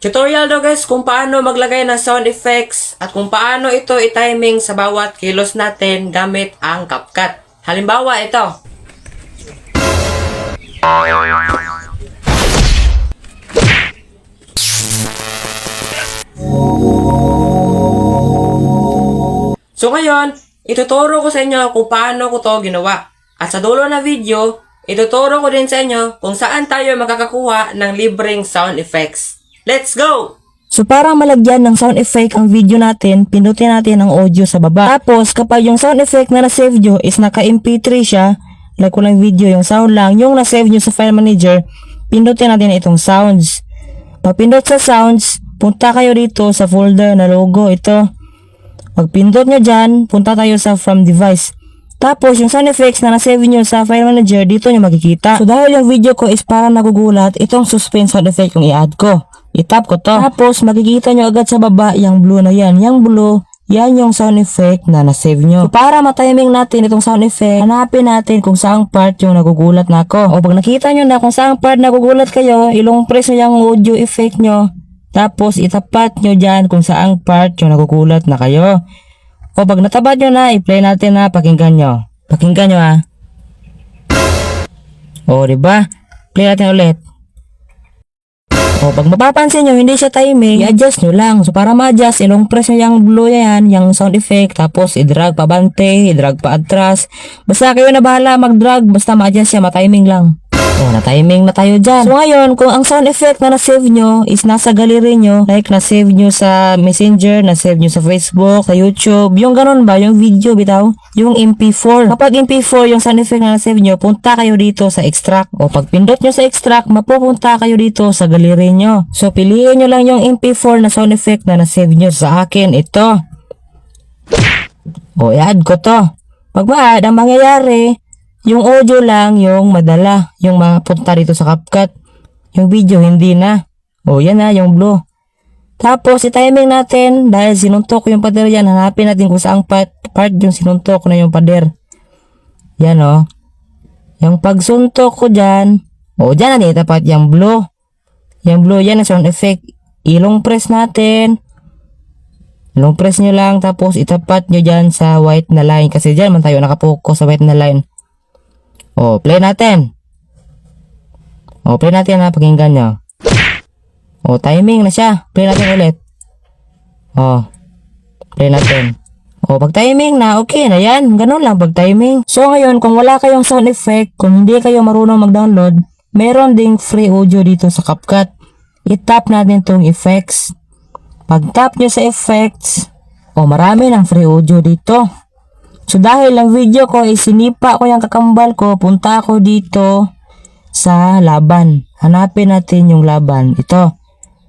Tutorial daw guys kung paano maglagay ng sound effects at kung paano ito i-timing sa bawat kilos natin gamit ang CapCut. Halimbawa ito. So ngayon, ituturo ko sa inyo kung paano ko to ginawa. At sa dulo na video, ituturo ko din sa inyo kung saan tayo makakakuha ng libreng sound effects. Let's go! So para malagyan ng sound effect ang video natin, pindutin natin ang audio sa baba. Tapos kapag yung sound effect na na-save nyo is naka-MP3 siya, like walang video, yung sound lang, yung na-save nyo sa file manager, pindutin natin itong sounds. Pag pindot sa sounds, punta kayo dito sa folder na logo, ito. Pag pindot nyo dyan, punta tayo sa from device. Tapos yung sound effects na na-save nyo sa file manager, dito nyo makikita. So dahil yung video ko is parang nagugulat, itong suspense sound effect yung i-add ko. I-tap ko to. Tapos makikita nyo agad sa baba yung blue na yan. Yung blue, yan yung sound effect na na-save nyo. So para matiming natin itong sound effect, hanapin natin kung saang part yung nagugulat na ako. O pag nakita nyo na kung saang part nagugulat kayo, ilong press nyo yung audio effect nyo. Tapos itapat nyo dyan kung saang part yung nagugulat na kayo. O pag natapat nyo na, i-play natin na, pakinggan nyo. Pakinggan nyo ha. O diba? Play natin ulit. O pag mapapansin nyo, hindi siya timing, i-adjust nyo lang. So para ma-adjust, ilong press nyo yung blue yan, yung sound effect, tapos i-drag pa bante, i-drag pa atras. Basta kayo na bahala mag-drag, basta ma-adjust siya, ma-timing lang. O, na-timing na tayo dyan. So ngayon, kung ang sound effect na na-save nyo is nasa gallery nyo, like na-save nyo sa Messenger, na-save nyo sa Facebook, sa YouTube, yung ganun ba, yung video bitaw, yung MP4. Kapag MP4 yung sound effect na na-save nyo, punta kayo dito sa extract. O pag pindot nyo sa extract, mapupunta kayo dito sa gallery nyo. So piliin nyo lang yung MP4 na sound effect na na-save nyo. Sa akin, ito. O, i-add ko to. Pag ma-add, ang mangyayari, yung audio lang yung madala, yung mapunta dito sa CapCut. Yung video hindi na. O yan na, yung blue. Tapos i-timing natin dahil sinuntok yung pader yan. Hanapin natin kung saang part yung sinuntok na yung pader. Yan o. Yung pagsuntok ko dyan. O dyan na itapat yung blue. Yung blue yan ang sound effect. Ilong press natin. Ilong press nyo lang. Tapos itapat nyo dyan sa white na line. Kasi dyan man tayo nakapokus sa white na line. O, play natin. O, play natin ha, pakinggan nyo. O, timing na siya. Play natin ulit. O, play natin. O, pag timing na, okay na yan. Ganun lang pag timing. So, ngayon, kung wala kayong sound effect, kung hindi kayo marunong mag-download, meron ding free audio dito sa CapCut. I-tap natin tong effects. Pag tap nyo sa effects, o, marami ng free audio dito. So dahil ang video ko ay sinipa ko yung kakambal ko, punta ako dito sa laban. Hanapin natin yung laban. Ito.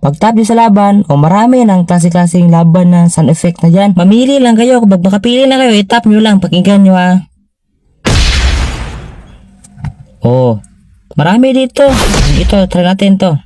Pag tap nyo sa laban, o marami ng klase-klaseng laban na sound effect na dyan. Mamili lang kayo. Kung makapili na kayo, i-tap nyo lang. Pakinggan nyo ha. O. Marami dito. Ito, try natin to.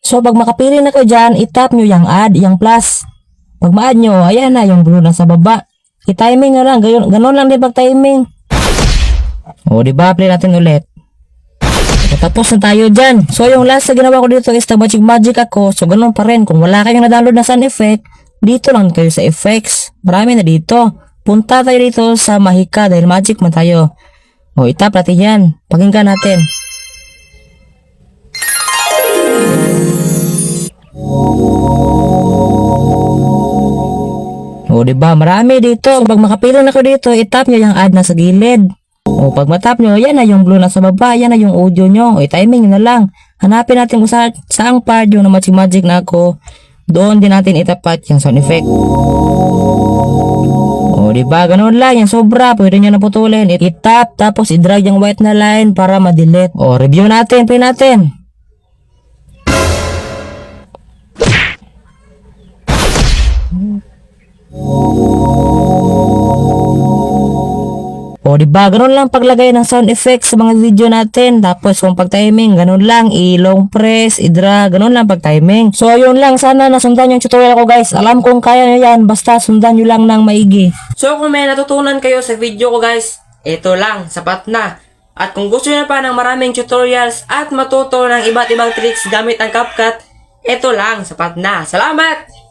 So, pag makapili na kayo dyan, i-tap nyo yung add, yung plus. Pag ma-add nyo, ayan na, yung blue na sa baba. I-timing na lang, ganon lang din pag-timing. O, diba? Play natin ulit. So, tapos na tayo dyan. So, yung last na ginawa ko dito is the magic ako. So, ganon pa rin. Kung wala kayong na-download na sound effect, dito lang kayo sa effects. Marami na dito. Punta tayo dito sa Mahika dahil magic man tayo. O, i-tap natin yan. Pakinggan natin. O diba, marami dito. So, pag makapili na ko dito, i-tap nyo yung add na sa gilid. O pag matap nyo, yan na yung blue na sa baba, yan na yung audio nyo. O i-timing na lang. Hanapin natin kung saang part yung na magic na ako. Doon din natin itapat yung sound effect. O diba, ganun lang. Yung sobra, pwede nyo naputulin. I-tap, tapos i-drag yung white na line para ma-delete. O review natin, play natin. O O, diba? Ganun lang paglagay ng sound effects sa mga video natin. Tapos, kung pag-timing, ganun lang. I-long press, i-drag, ganun lang pag-timing. So, yun lang. Sana nasundan yung tutorial ko, guys. Alam kong kaya nyo yan. Basta sundan nyo lang ng maigi. So kung may natutunan kayo sa video ko guys, ito lang, sapat na. At kung gusto nyo pa ng maraming tutorials at matuto ng iba't ibang tricks gamit ang CapCut, ito lang, sapat na. Salamat!